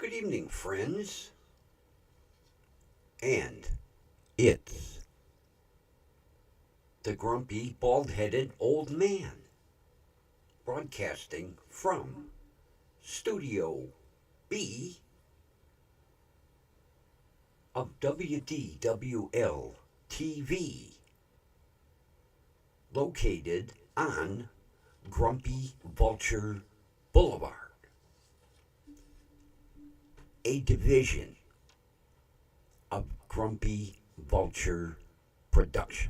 Good evening, friends. And it's the grumpy, bald headed old man broadcasting from Studio B of WDWL TV, located on Grumpy Vulture Boulevard, a division of Grumpy Vulture Productions.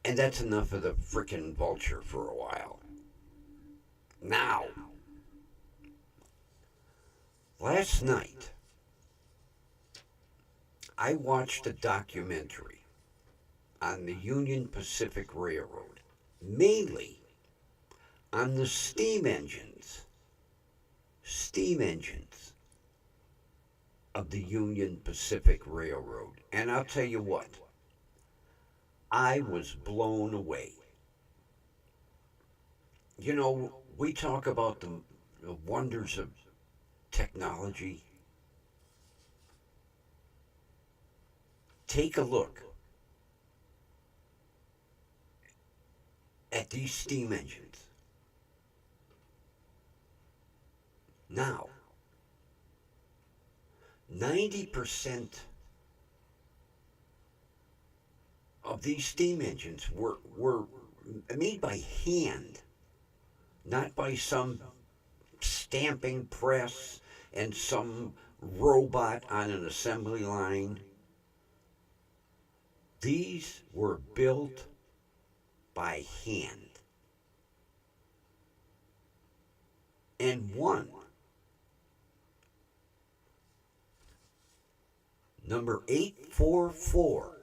And that's enough of the frickin' vulture for a while. Now, last night, I watched a documentary on the Union Pacific Railroad, mainly on the steam engines of the Union Pacific Railroad. And I'll tell you what, I was blown away. You know, we talk about the wonders of technology. Take a look at these steam engines. Now, 90% of these steam engines were made by hand, not by some stamping press and some robot on an assembly line. These were built by hand. And one, number 844,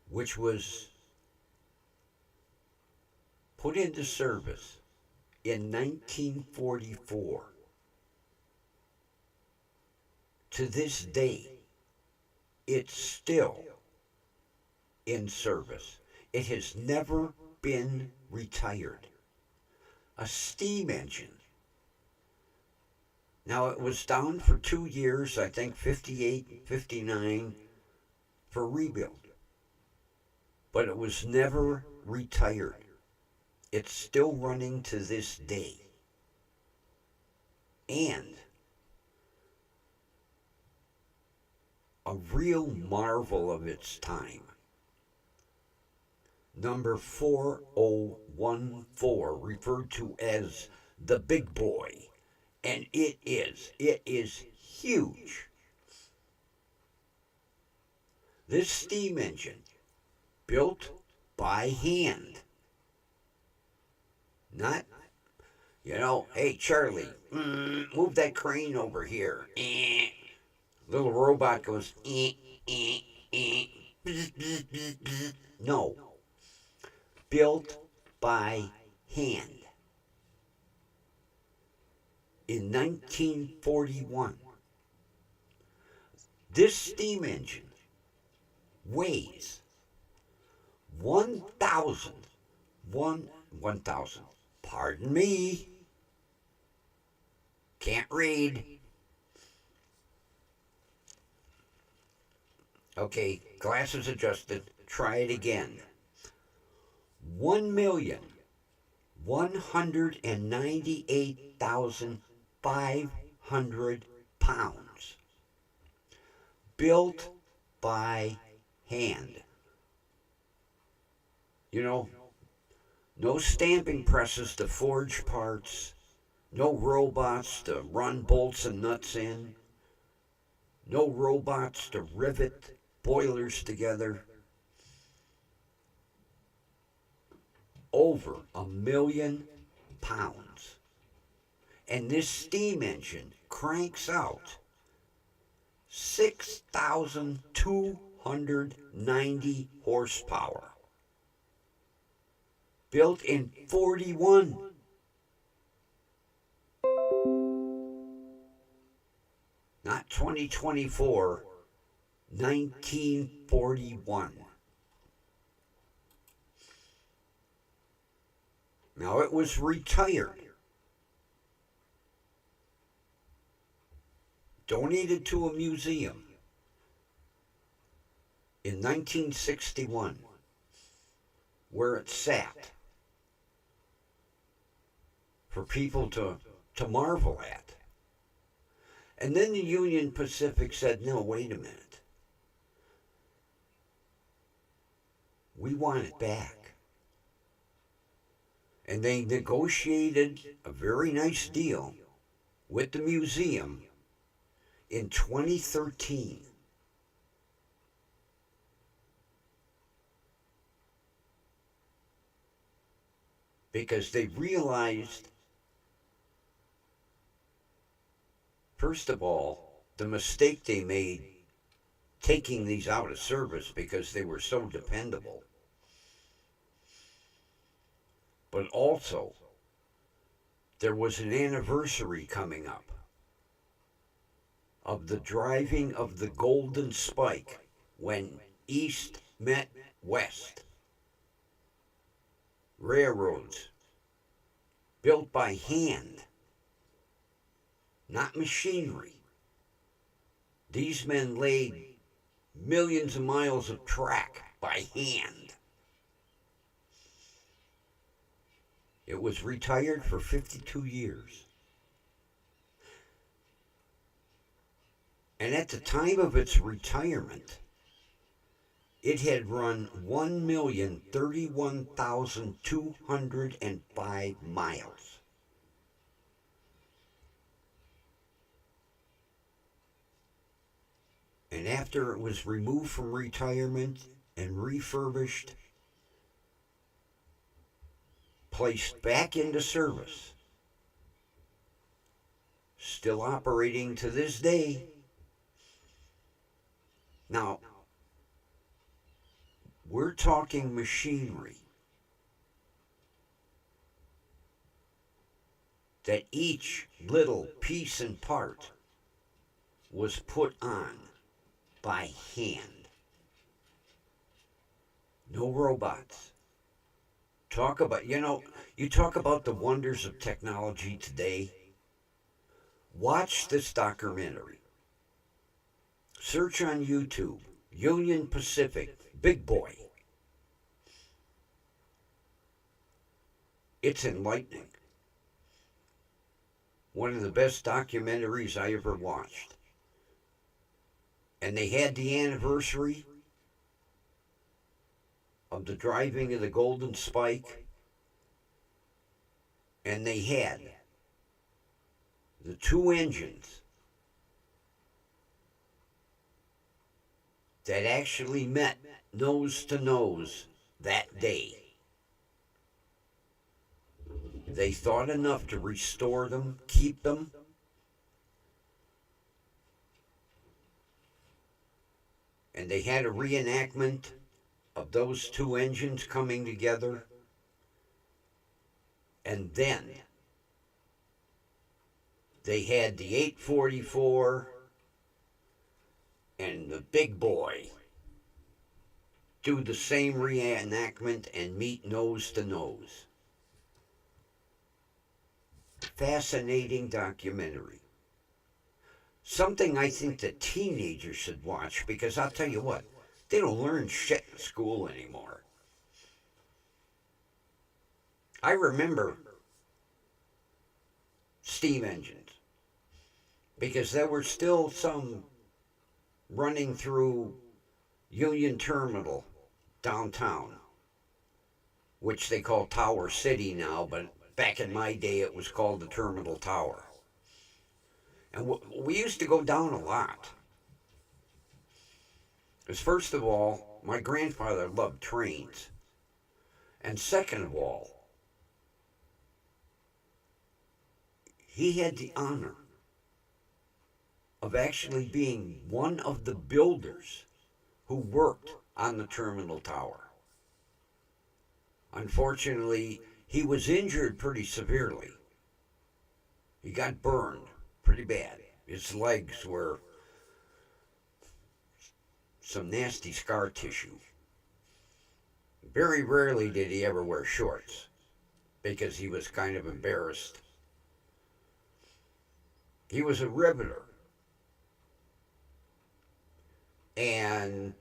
which was put into service in 1944, to this day, it's still in service. It has never been retired. A steam engine. Now, it was down for 2 years, I think 58, 59, for rebuild. But it was never retired. It's still running to this day. And a real marvel of its time. Number 4014, referred to as the Big Boy. And it is huge. This steam engine, built by hand. Not, hey Charlie, move that crane over here. Little robot goes, bzz, bzz, bzz, bzz. No, built by hand. In 1941, this steam engine weighs 1,000, pardon me, can't read. Okay, glasses adjusted, try it again. 1,198,500 pounds. Built by hand. No stamping presses to forge parts, no robots to run bolts and nuts in, no robots to rivet boilers together. Over 1,000,000 pounds. And this steam engine cranks out 6,290 horsepower. Built in 41. Not 2024, 1941. Now, it was retired donated to a museum in 1961 where it sat for people to marvel at. And then the Union Pacific said, no, wait a minute. We want it back. And they negotiated a very nice deal with the museum in 2013. Because they realized, first of all, the mistake they made taking these out of service because they were so dependable. But also, there was an anniversary coming up of the driving of the Golden Spike when East met West. Railroads built by hand, not machinery. These men laid millions of miles of track by hand. It was retired for 52 years. And at the time of its retirement, it had run 1,031,205 miles. And after it was removed from retirement and refurbished, placed back into service, still operating to this day. Now, we're talking machinery that each little piece and part was put on by hand. No robots. Talk about, you talk about the wonders of technology today. Watch this documentary. Search on YouTube, Union Pacific, Big Boy. It's enlightening. One of the best documentaries I ever watched. And they had the anniversary of the driving of the Golden Spike. And they had the two engines that actually met nose to nose that day. They thought enough to restore them, keep them. And they had a reenactment of those two engines coming together. And then they had the 844 and the Big Boy do the same reenactment and meet nose to nose. Fascinating documentary. Something I think that teenagers should watch, because I'll tell you what, they don't learn shit in school anymore. I remember steam engines, because there were still some running through Union Terminal downtown, which they call Tower City now, but back in my day it was called the Terminal Tower. And we used to go down a lot. Because first of all, my grandfather loved trains. And second of all, he had the honor of actually being one of the builders who worked on the Terminal Tower. Unfortunately, he was injured pretty severely. He got burned pretty bad. His legs were some nasty scar tissue. Very rarely did he ever wear shorts because he was kind of embarrassed. He was a riveter. and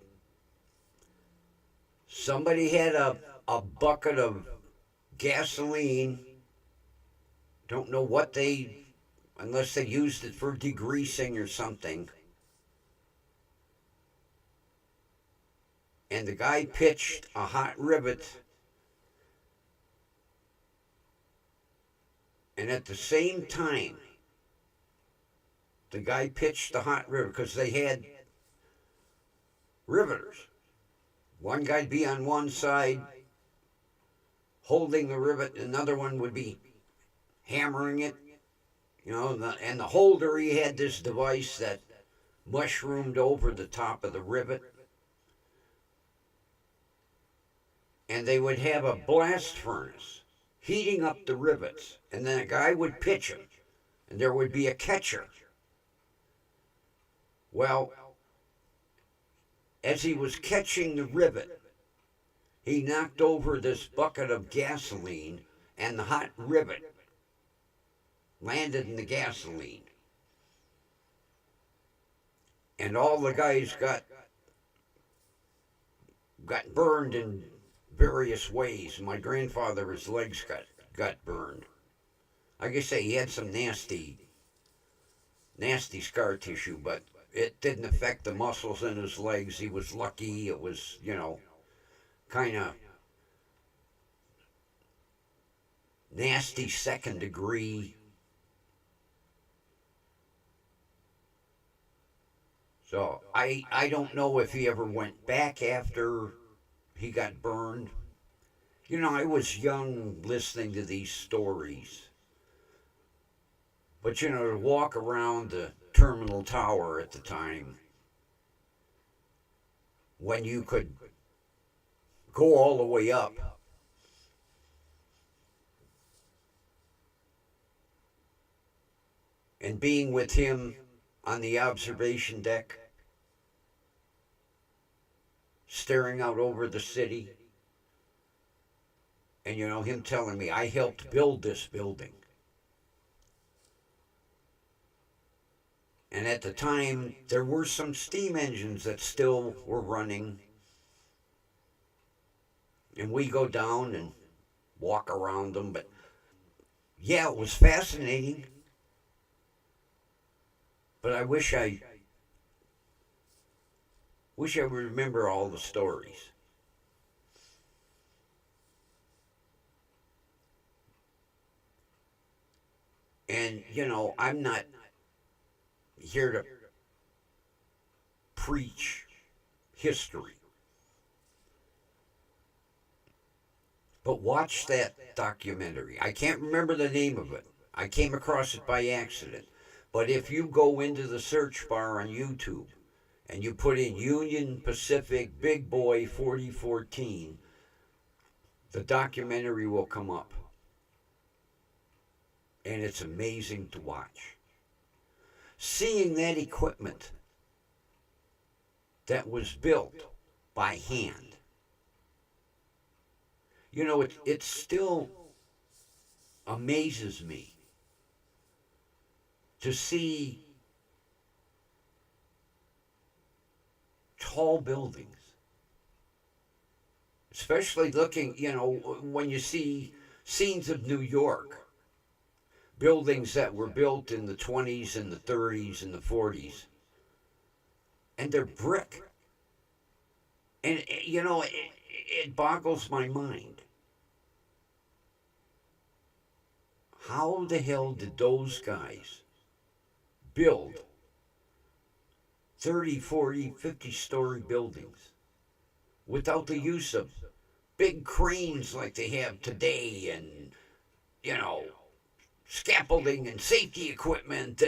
somebody had a bucket of gasoline. Don't know what they, unless they used it for degreasing or something. And the guy pitched a hot rivet, and at the same time, the guy pitched the hot rivet because they had riveters. One guy'd be on one side holding the rivet, another one would be hammering it. And the holder, he had this device that mushroomed over the top of the rivet. And they would have a blast furnace heating up the rivets. And then a guy would pitch them, and there would be a catcher. Well, as he was catching the rivet, he knocked over this bucket of gasoline, and the hot rivet landed in the gasoline. And all the guys got burned in various ways. My grandfather, his legs got burned. Like I say, he had some nasty scar tissue, but it didn't affect the muscles in his legs. He was lucky. It was, kind of nasty second degree. So I don't know if he ever went back after he got burned. I was young listening to these stories. But, to walk around the terminal tower at the time, when you could go all the way up, and being with him on the observation deck, staring out over the city, and him telling me, I helped build this building. And at the time, there were some steam engines that still were running. And we go down and walk around them. But yeah, it was fascinating. But I wish I would remember all the stories. And, I'm not here to preach history. But watch that documentary. I can't remember the name of it. I came across it by accident. But if you go into the search bar on YouTube and you put in Union Pacific Big Boy 4014, the documentary will come up. And it's amazing to watch. Seeing that equipment that was built by hand, it still amazes me to see tall buildings, especially looking, when you see scenes of New York, buildings that were built in the 20s and the 30s and the 40s, and they're brick. And, it boggles my mind. How the hell did those guys build 30, 40, 50-story buildings without the use of big cranes like they have today and, scaffolding and safety equipment,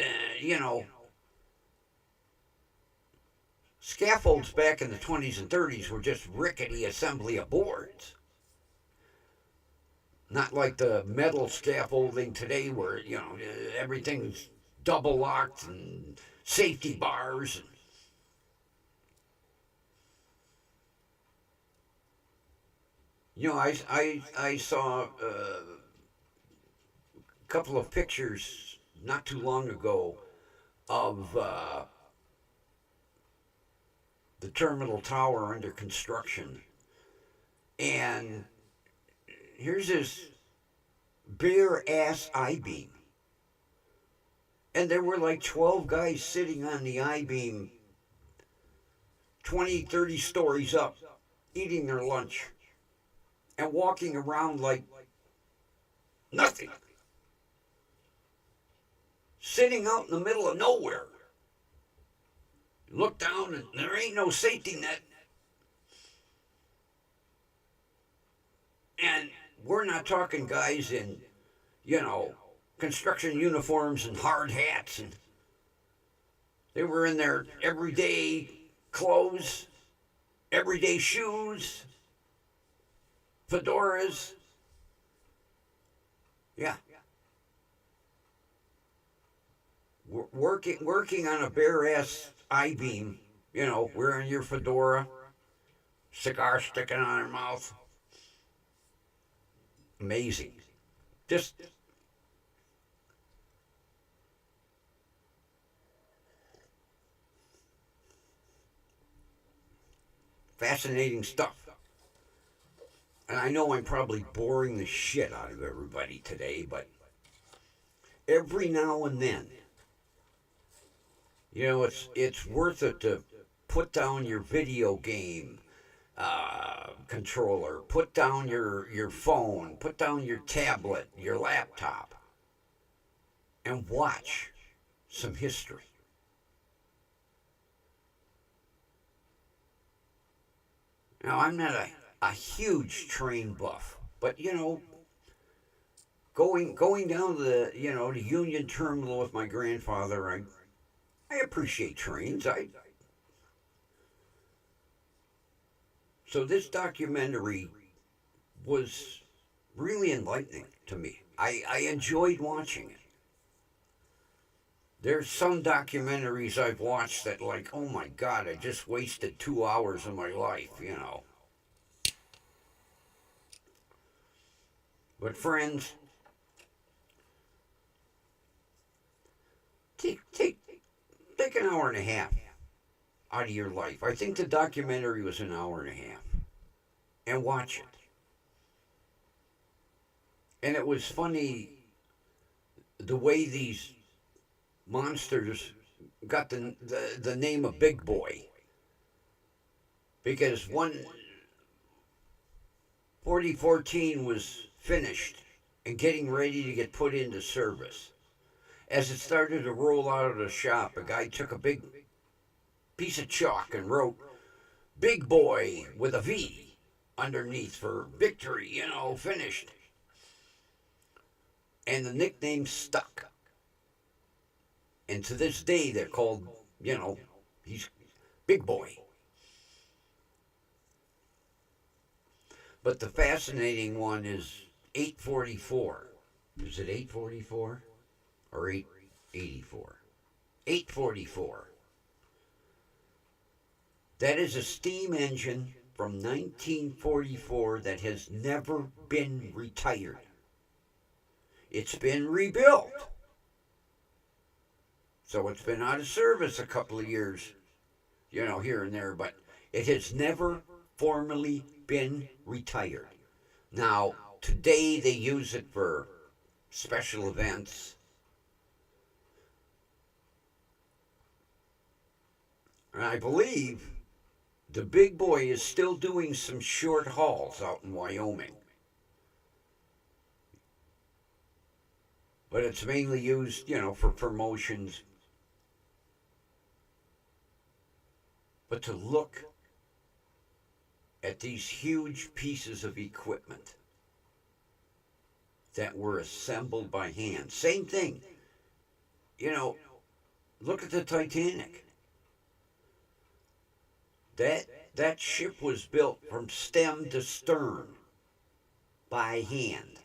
Scaffolds back in the 20s and 30s were just rickety assembly of boards. Not like the metal scaffolding today where, everything's double locked and safety bars. I saw a couple of pictures not too long ago of the terminal tower under construction. And here's this bare ass I beam. And there were like 12 guys sitting on the I beam 20, 30 stories up, eating their lunch and walking around like nothing. Sitting out in the middle of nowhere. Look down and there ain't no safety net. And we're not talking guys in, construction uniforms and hard hats. And they were in their everyday clothes, everyday shoes, fedoras. Yeah. Working on a bare ass I beam, wearing your fedora, cigar sticking on her mouth. Amazing. Just fascinating stuff. And I know I'm probably boring the shit out of everybody today, but every now and then, it's worth it to put down your video game controller, put down your phone, put down your tablet, your laptop, and watch some history. Now, I'm not a huge train buff, but going down to the Union Terminal with my grandfather, I appreciate trains. So this documentary was really enlightening to me. I enjoyed watching it. There's some documentaries I've watched that like, oh my God, I just wasted 2 hours of my life. But friends, take an hour and a half out of your life. I think the documentary was an hour and a half. And watch it. And it was funny the way these monsters got the name of Big Boy. Because 4014 was finished and getting ready to get put into service. As it started to roll out of the shop, a guy took a big piece of chalk and wrote Big Boy with a V underneath for victory, finished. And the nickname stuck. And to this day, they're called, he's Big Boy. But the fascinating one is 844. Is it 844 or 884? 844. That is a steam engine from 1944 that has never been retired. It's been rebuilt. So it's been out of service a couple of years, here and there, but it has never formally been retired. Now, today they use it for special events. And I believe the Big Boy is still doing some short hauls out in Wyoming. But it's mainly used, for promotions. But to look at these huge pieces of equipment that were assembled by hand. Same thing. Look at the Titanic. That ship was built from stem to stern by hand.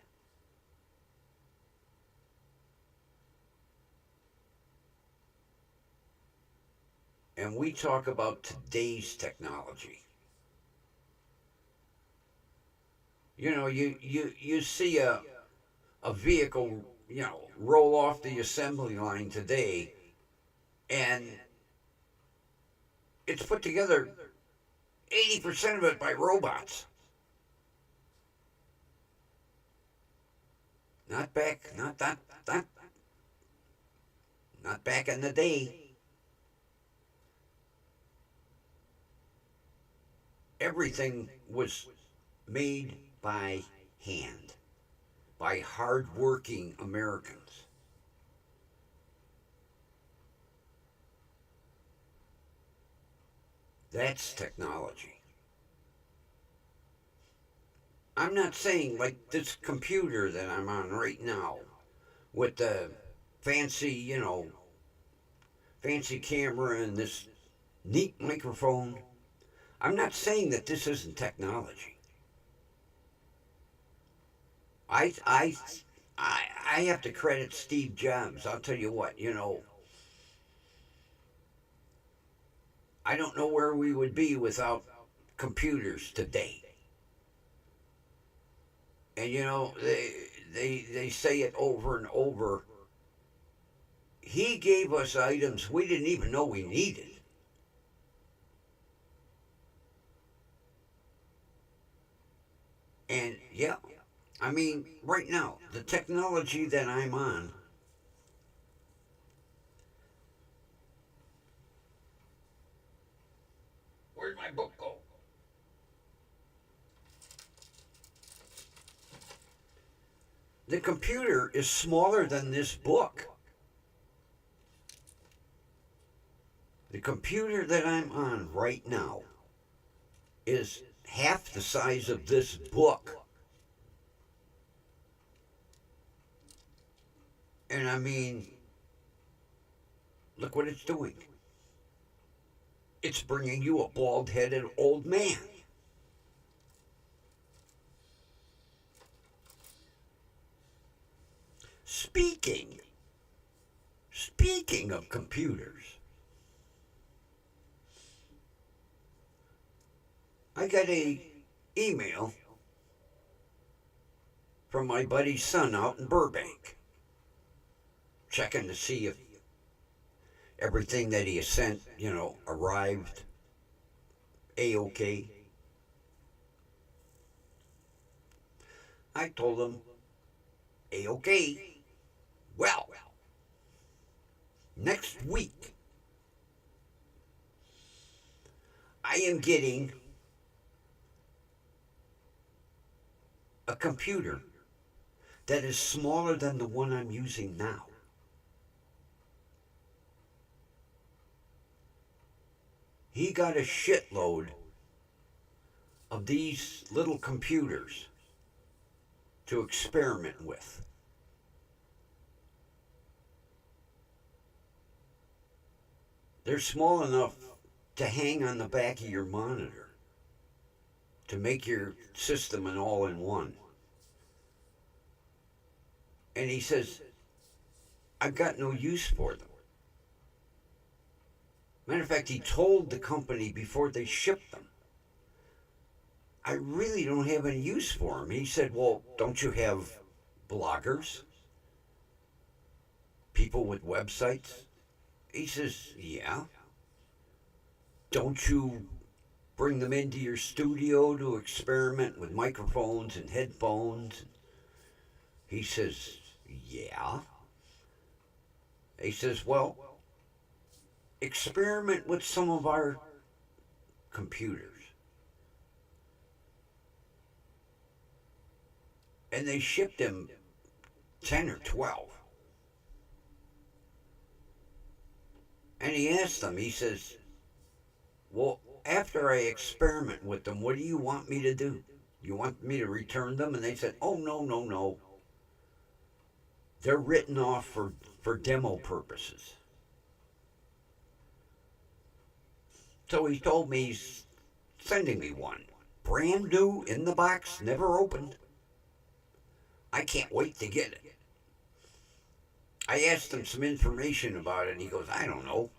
And we talk about today's technology. You see a vehicle, roll off the assembly line today, and it's put together 80% of it by robots. Not back, not, not back in the day. Everything was made by hand, by hardworking Americans. That's technology. I'm not saying like this computer that I'm on right now with the fancy, fancy camera and this neat microphone. I'm not saying that this isn't technology. I, I, I have to credit Steve Jobs. I'll tell you what, I don't know where we would be without computers today. And they say it over and over. He gave us items we didn't even know we needed. And yeah, I mean, right now, the technology that I'm on, where'd my book go? The computer is smaller than this book. The computer that I'm on right now is half the size of this book. And I mean, look what it's doing. It's bringing you a bald headed old man. Speaking, speaking of computers, I got a email from my buddy's son out in Burbank, checking to see if everything that he has sent, arrived A-OK. I told him, A-OK. Well, next week, I am getting a computer that is smaller than the one I'm using now. He got a shitload of these little computers to experiment with. They're small enough to hang on the back of your monitor to make your system an all-in-one. And he says, I've got no use for them. Matter of fact, he told the company before they shipped them, I really don't have any use for them. He said, well, don't you have bloggers? People with websites? He says, yeah. Don't you bring them into your studio to experiment with microphones and headphones? He says, yeah. He says, well, experiment with some of our computers. And they shipped him 10 or 12. And he asked them, he says, well, after I experiment with them, what do you want me to do? You want me to return them? And they said, oh, no, no, no. They're written off for demo purposes. So he told me he's sending me one. Brand new, in the box, never opened. I can't wait to get it. I asked him some information about it, and he goes, I don't know.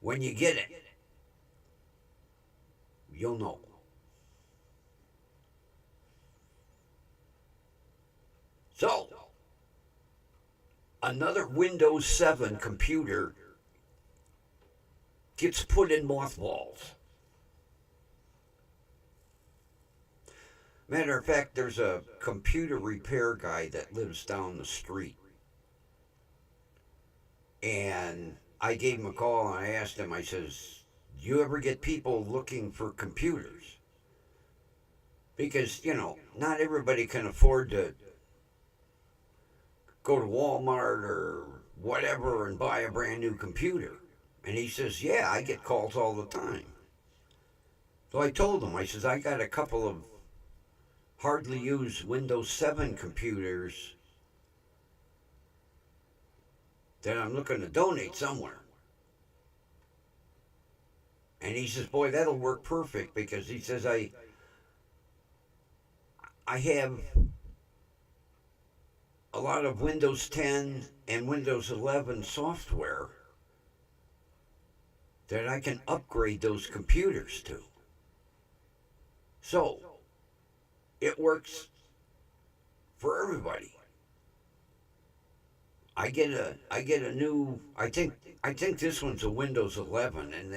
When you get it, you'll know. So, another Windows 7 computer gets put in mothballs. Matter of fact, there's a computer repair guy that lives down the street. And I gave him a call and I asked him, I says, do you ever get people looking for computers? Because, not everybody can afford to go to Walmart or whatever and buy a brand new computer. And he says, yeah, I get calls all the time. So I told him, I says, I got a couple of hardly used Windows 7 computers that I'm looking to donate somewhere. And he says, boy, that'll work perfect, because he says, I have a lot of Windows 10 and Windows 11 software that I can upgrade those computers to. So, it works for everybody. I get a new, I think this one's a Windows 11, and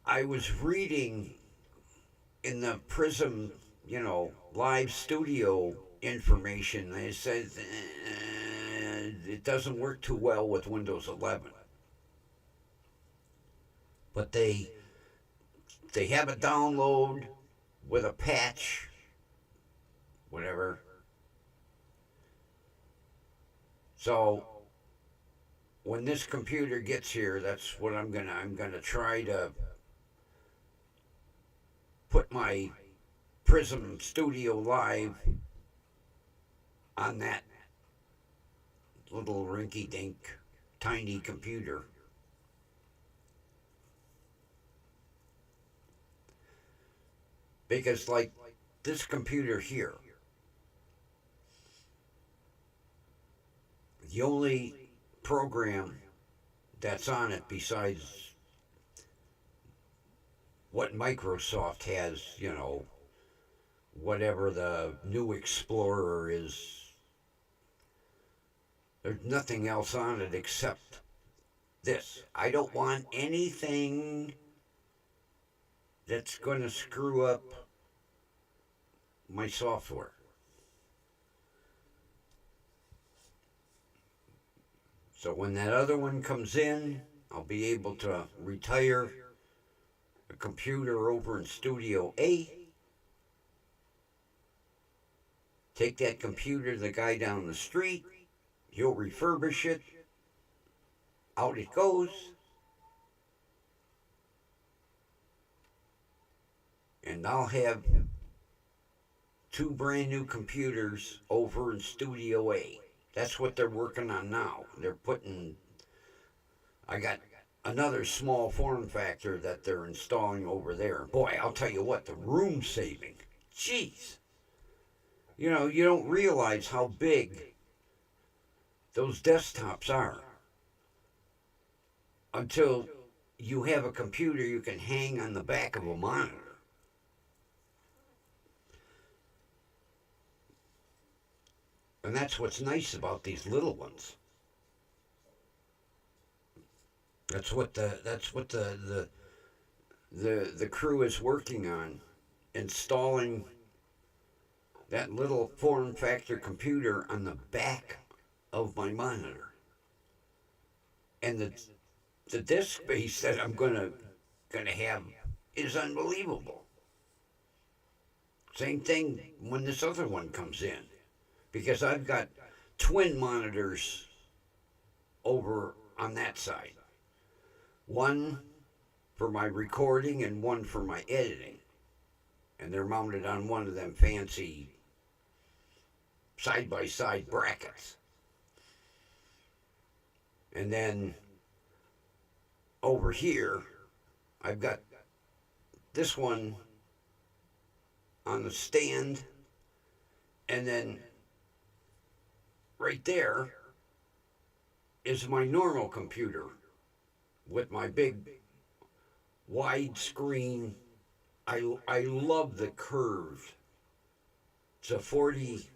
I was reading in the Prism, live studio information. They said it doesn't work too well with Windows 11, but they have a download with a patch, whatever. So when this computer gets here, that's what I'm gonna try to put my Prism Studio Live on that little rinky-dink tiny computer. Because like this computer here, the only program that's on it besides what Microsoft has, whatever the new Explorer is, there's nothing else on it except this. I don't want anything that's going to screw up my software. So when that other one comes in, I'll be able to retire the computer over in Studio A, take that computer to the guy down the street, he'll refurbish it, out it goes, and I'll have 2 brand new computers over in Studio A. That's what they're working on now. I got another small form factor that they're installing over there. Boy, I'll tell you what, the room saving. Jeez. You don't realize how big those desktops are until you have a computer you can hang on the back of a monitor. And that's what's nice about these little ones. That's what the crew is working on, installing that little form factor computer on the back of my monitor. And the disk space that I'm gonna have is unbelievable. Same thing when this other one comes in, because I've got twin monitors over on that side. One for my recording and one for my editing. And they're mounted on one of them fancy side-by-side brackets. And then over here, I've got this one on the stand, and then right there is my normal computer with my big wide screen. I love the curved. It's a 40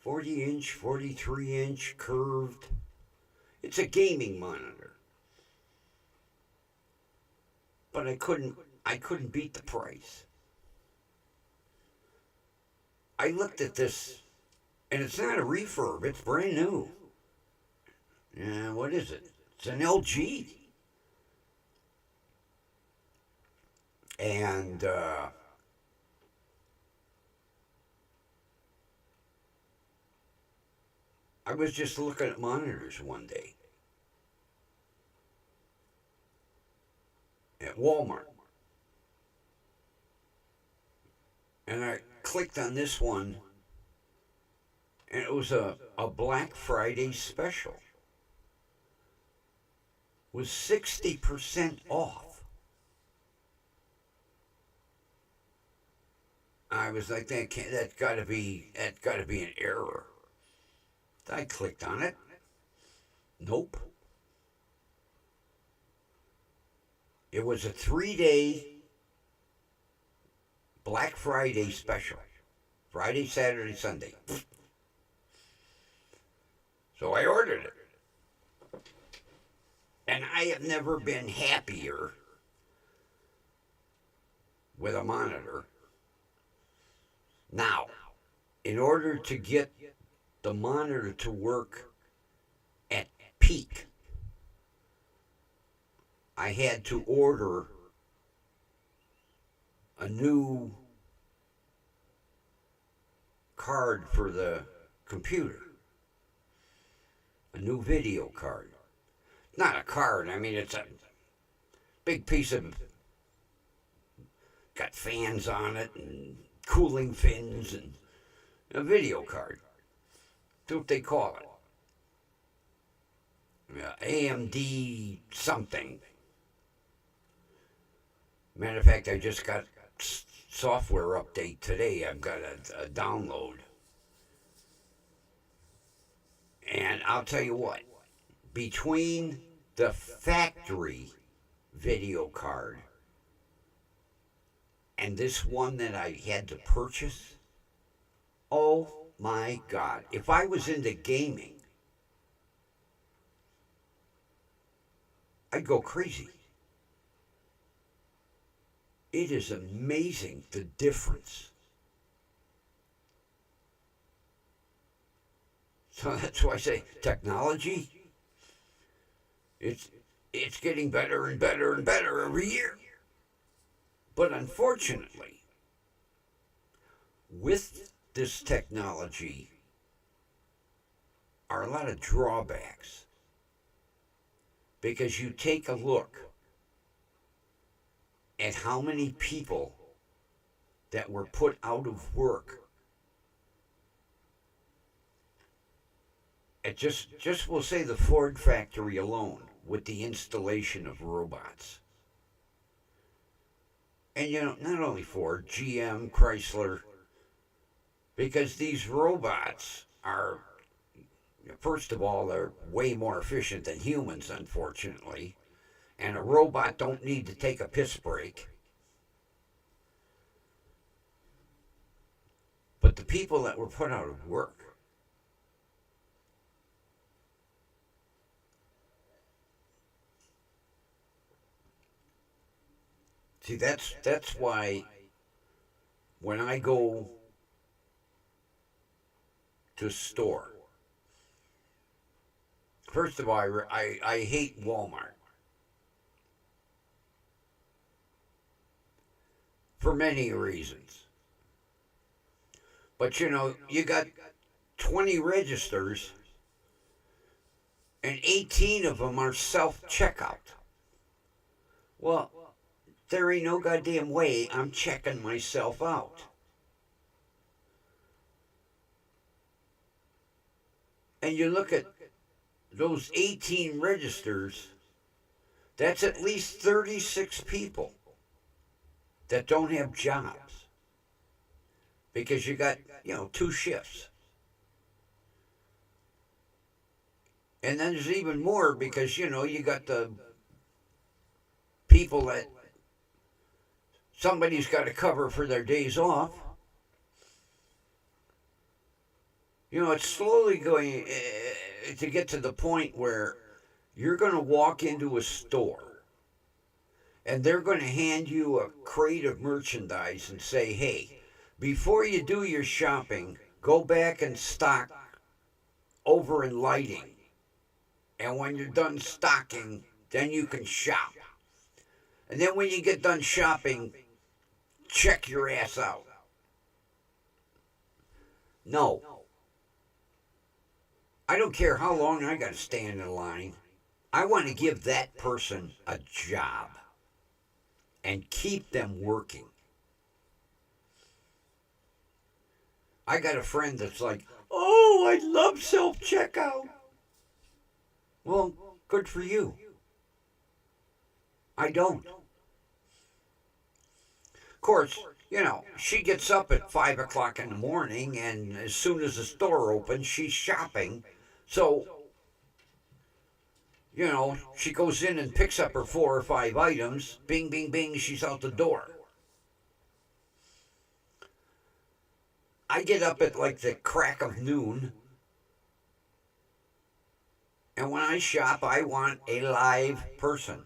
inch, 43 inch curved. It's a gaming monitor. but I couldn't beat the price. I looked at this, and it's not a refurb, it's brand new. Yeah, what is it? It's an LG. And I was just looking at monitors one day at Walmart. And I clicked on this one, and it was a Black Friday special. It was 60% off. I was like, that's gotta be an error. I clicked on it. Nope. It was a 3-day Black Friday special. Friday, Saturday, Sunday. So I ordered it. And I have never been happier with a monitor. Now, in order to get the monitor to work at peak, I had to order a new card for the computer, a new video card. Not a card, I mean, it's a big piece of, got fans on it and cooling fins and a video card. That's what they call it. AMD something. Matter of fact, I just got software update today. I've got a download. And I'll tell you what, between the factory video card and this one that I had to purchase, oh my God. If I was into gaming, I'd go crazy. It is amazing the difference. So that's why I say technology, it's getting better and better and better every year. But unfortunately, with this technology are a lot of drawbacks. Because you take a look at how many people that were put out of work at just we'll say the Ford factory alone with the installation of robots. And you know, not only Ford, GM, Chrysler, because these robots are, first of all, they're way more efficient than humans, unfortunately. And a robot don't need to take a piss break. But the people that were put out of work, see, that's why when I go to a store, first of all, I hate Walmart. For many reasons. But you know, you got 20 registers and 18 of them are self-checkout. Well, there ain't no goddamn way I'm checking myself out. And you look at those 18 registers, that's at least 36 people that don't have jobs. Because you got, 2 shifts. And then there's even more because, you got the people that somebody's got to cover for their days off. It's slowly going to get to the point where you're going to walk into a store and they're going to hand you a crate of merchandise and say, hey, before you do your shopping, go back and stock over in lighting. And when you're done stocking, then you can shop. And then when you get done shopping, check your ass out. No. I don't care how long I got to stand in line. I want to give that person a job and keep them working. I got a friend that's like, oh, I love self-checkout. Well, good for you. I don't. Of course, she gets up at 5 o'clock in the morning, and as soon as the store opens, she's shopping. So, she goes in and picks up her 4 or 5 items. Bing, bing, bing, she's out the door. I get up at like the crack of noon. And when I shop, I want a live person.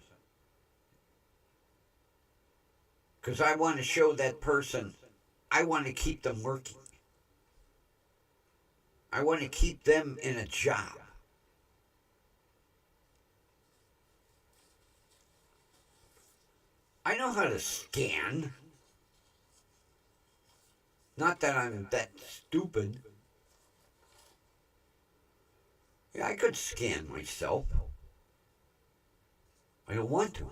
Because I want to show that person, I want to keep them working. I want to keep them in a job. I know how to scan. Not that I'm that stupid. Yeah, I could scan myself. I don't want to.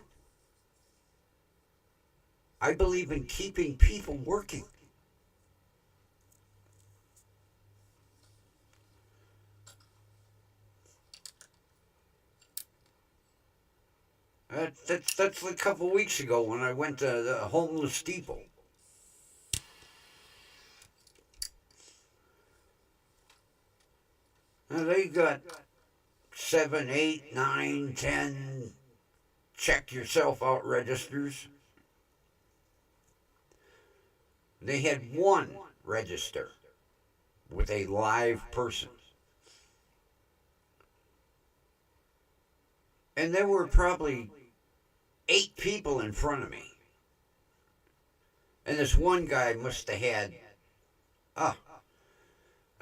I believe in keeping people working. That's a couple weeks ago when I went to the homeless steeple. Now they got 7, 8, 9, 10 check yourself out registers. They had one register with a live person. And there were probably 8 people in front of me. And this one guy must have had, I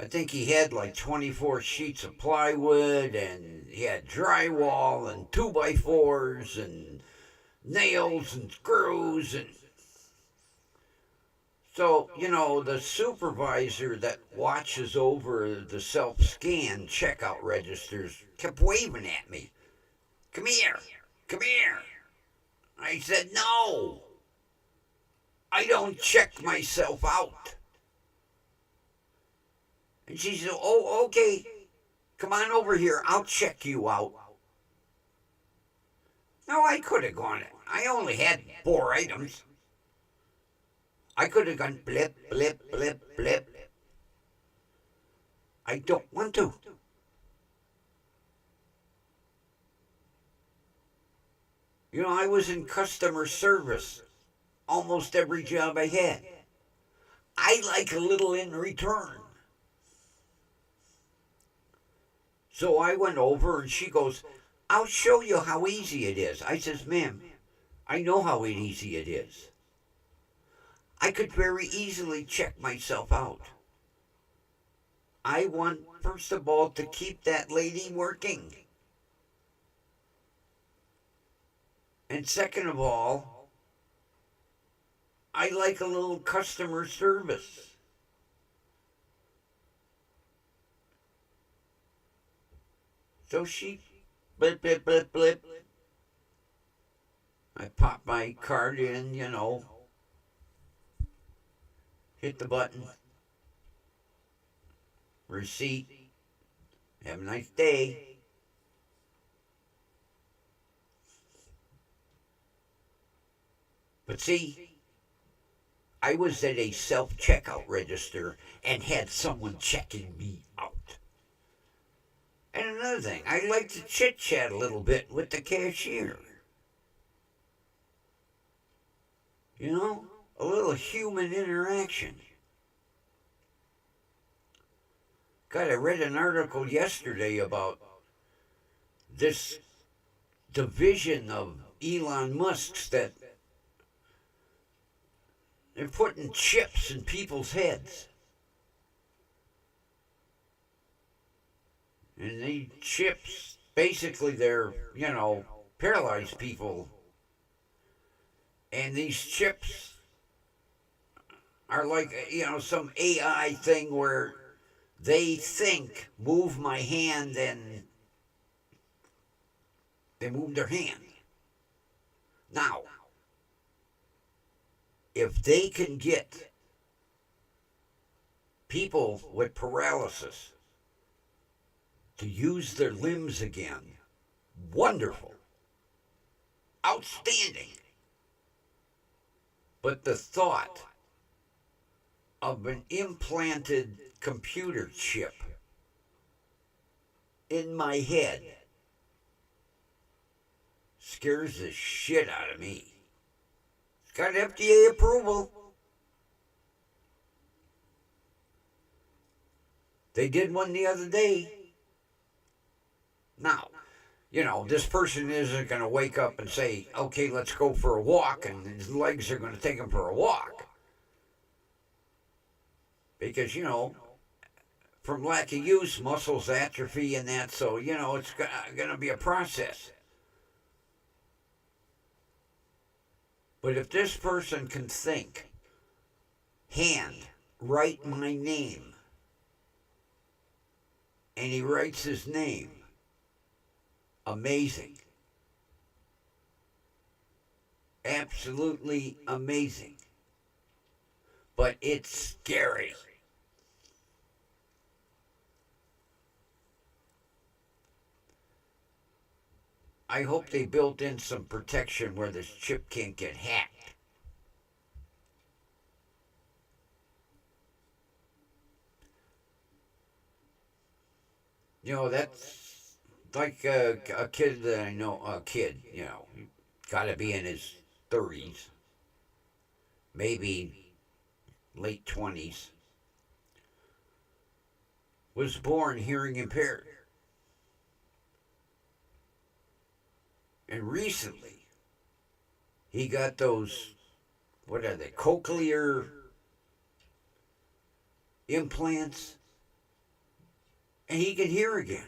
think he had like 24 sheets of plywood, and he had drywall and 2x4s and nails and screws. And so, the supervisor that watches over the self-scan checkout registers kept waving at me. Come here. Come here. I said, no. I don't check myself out. And she said, oh, okay. Come on over here. I'll check you out. No, I could have gone. I only had 4 items. I could have gone blip, blip, blip, blip. I don't want to. I was in customer service almost every job I had. I like a little in return. So I went over and she goes, I'll show you how easy it is. I says, ma'am, I know how easy it is. I could very easily check myself out. I want, first of all, to keep that lady working. And second of all, I like a little customer service. So she, blip, blip, blip, blip. I pop my card in, hit the button. Receipt. Have a nice day. But see, I was at a self-checkout register and had someone checking me out. And another thing, I like to chit-chat a little bit with the cashier. A little human interaction. God, I read an article yesterday about this division of Elon Musk's that they're putting chips in people's heads. And these chips, basically, they're, paralyze people. And these chips are like, some AI thing where they think, move my hand, and they move their hand. Now, if they can get people with paralysis to use their limbs again, wonderful, outstanding. But the thought of an implanted computer chip in my head scares the shit out of me. It's got FDA approval. They did one the other day. Now, this person isn't going to wake up and say, okay, let's go for a walk, and his legs are going to take him for a walk. Because, from lack of use, muscles atrophy and that, so, it's going to be a process. But if this person can think, hand, write my name, and he writes his name, amazing. Absolutely amazing. But it's scary. I hope they built in some protection where this chip can't get hacked. That's like a kid that I know, got to be in his 30s, maybe late 20s, was born hearing impaired. And recently, he got those, what are they, cochlear implants, and he can hear again.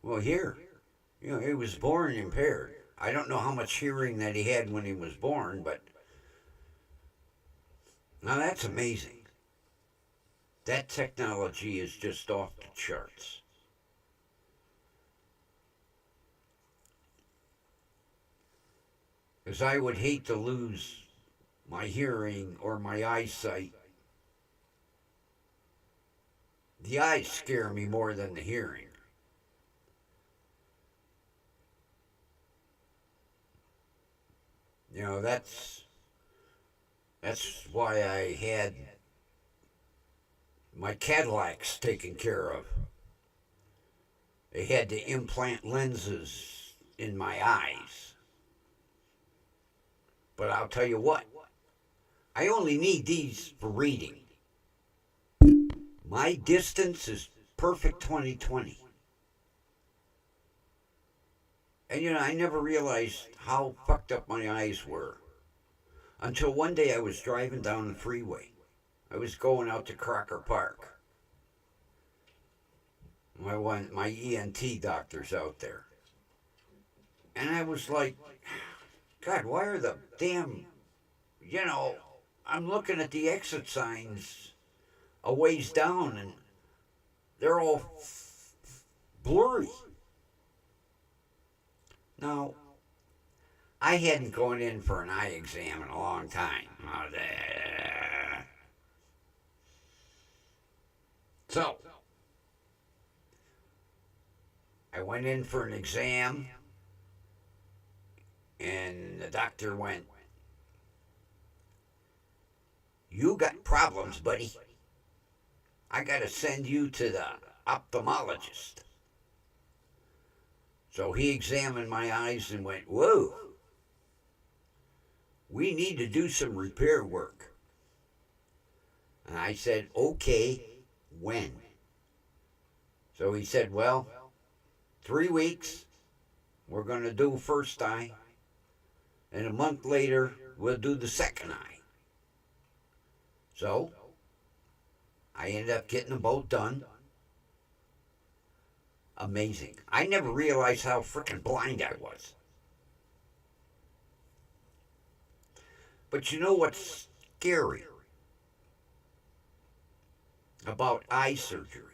Well, he was born impaired. I don't know how much hearing that he had when he was born, but now that's amazing. That technology is just off the charts. Because I would hate to lose my hearing or my eyesight. The eyes scare me more than the hearing. That's why I had my Cadillacs taken care of. They had to implant lenses in my eyes. But I'll tell you what, I only need these for reading. My distance is perfect 20/20. And I never realized how fucked up my eyes were until one day I was driving down the freeway. I was going out to Crocker Park. My ENT doctor's out there. And I was like, God, why are the damn, I'm looking at the exit signs a ways down and they're all blurry. Now, I hadn't gone in for an eye exam in a long time. So, I went in for an exam, and the doctor went, "You got problems, buddy. I got to send you to the ophthalmologist." So he examined my eyes and went, "Whoa, we need to do some repair work." And I said, "Okay, when?" So he said, "Well, 3 weeks, We're going to do first eye, and a month later, we'll do the second eye. So, I ended up getting them both done. Amazing. I never realized how freaking blind I was. But you know what's scary about eye surgery?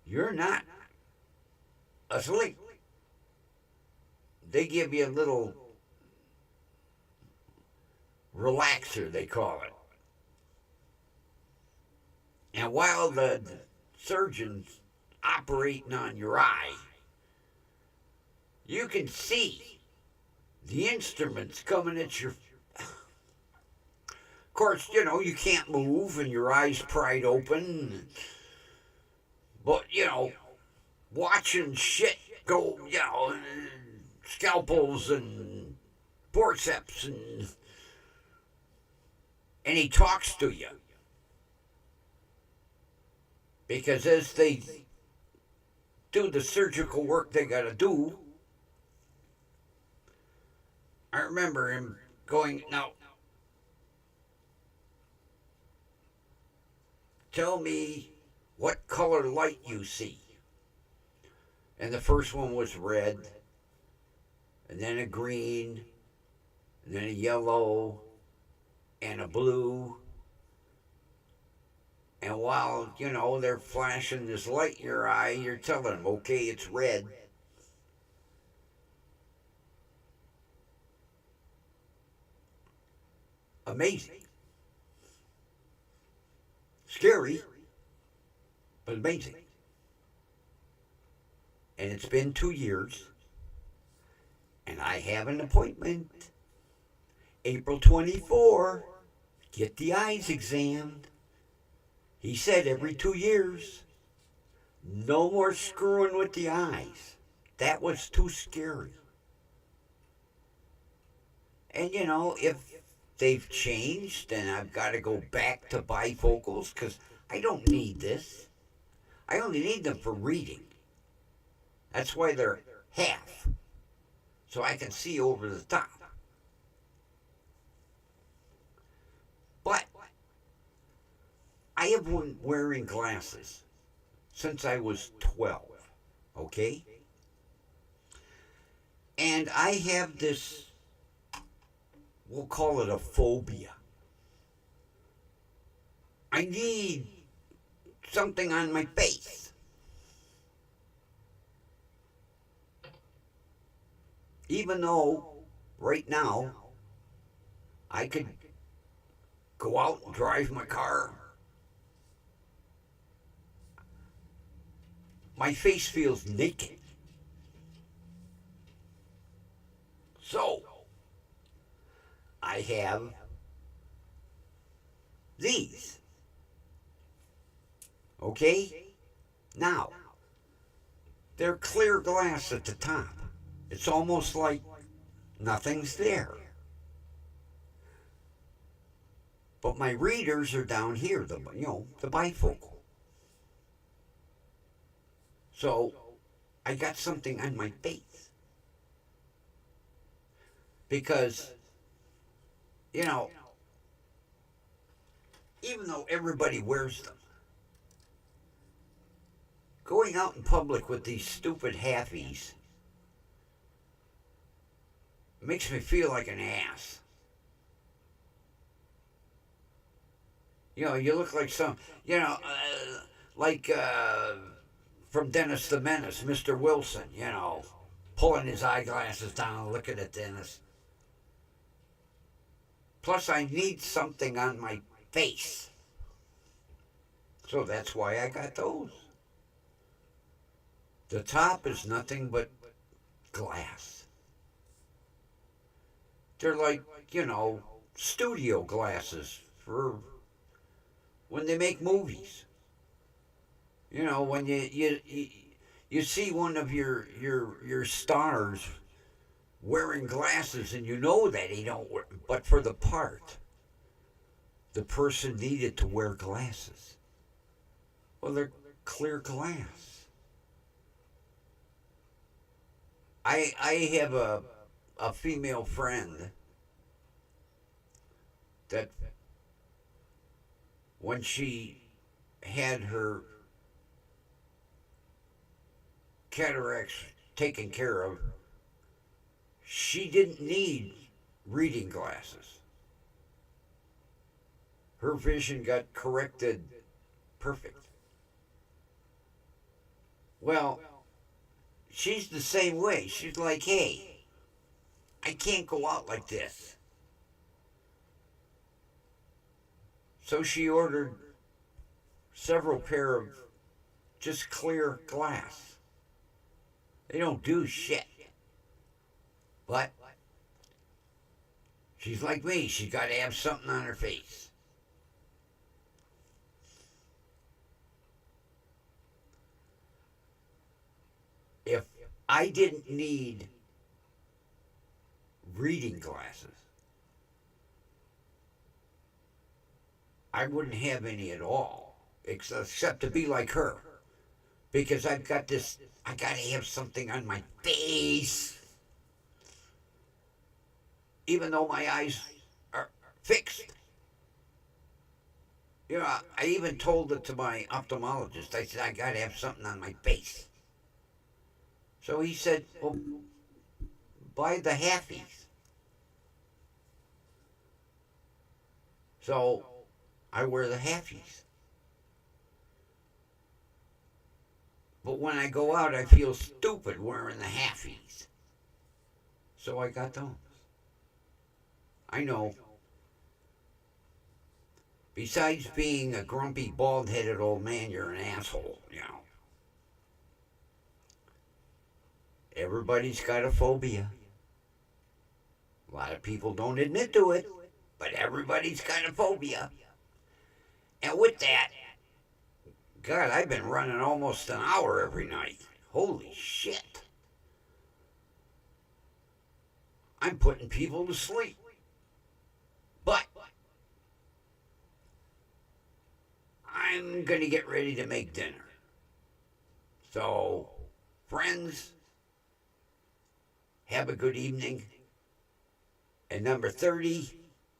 You're not asleep. They give you a little relaxer, they call it. And while the surgeon's operating on your eye, you can see the instruments coming at your. Of course, you know, you can't move and your eyes pried open. But, you know, watching shit go, you know, scalpels and forceps and he talks to you. Because as they do the surgical work they got to do, I remember him going, now, tell me what color light you see. And the first one was red, and then a green, and then a yellow, and a blue. And while, you know, they're flashing this light in your eye, you're telling them, okay, it's red. Amazing. Scary, but amazing. And it's been 2 years, and I have an appointment. April 24, get the eyes examined. He said every 2 years, no more screwing with the eyes. That was too scary. And you know, if they've changed and I've got to go back to bifocals, because I don't need this. I only need them for reading. That's why they're half, so I can see over the top. But I have been wearing glasses since I was 12, okay? And I have this, we'll call it a phobia. I need something on my face. Even though right now I could go out and drive my car, my face feels naked. So I have these. Okay? Now, they're clear glass at the top. It's almost like nothing's there. But my readers are down here, the bifocal. So I got something on my face. Because, you know, even though everybody wears them, going out in public with these stupid halfies makes me feel like an ass. You know, you look like some, from Dennis the Menace, Mr. Wilson, you know, pulling his eyeglasses down and looking at Dennis. Plus, I need something on my face. So that's why I got those. The top is nothing but glass. They're like, studio glasses for when they make movies. You know, when you see one of your stars wearing glasses and you know that he don't wear, but for the part, the person needed to wear glasses. Well, they're clear glass. I have a female friend that when she had her cataracts taken care of, she didn't need reading glasses. Her vision got corrected perfect. Well, she's the same way. She's like, hey, I can't go out like this. So she ordered several pair of just clear glass. They don't do shit. But she's like me. She's got to have something on her face. If I didn't need reading glasses, I wouldn't have any at all, except to be like her. Because I've got this, I gotta have something on my face, even though my eyes are fixed. You know, I even told it to my ophthalmologist. I said, I gotta have something on my face. So he said, well, buy the halfies. So I wear the halfies. But when I go out, I feel stupid wearing the halfies. So I got those. I know. Besides being a grumpy, bald-headed old man, you're an asshole, you know. Everybody's got a phobia. A lot of people don't admit to it, but everybody's got a phobia. And with that, God, I've been running almost an hour every night. Holy shit. I'm putting people to sleep. But I'm going to get ready to make dinner. So, friends, have a good evening. And number 30,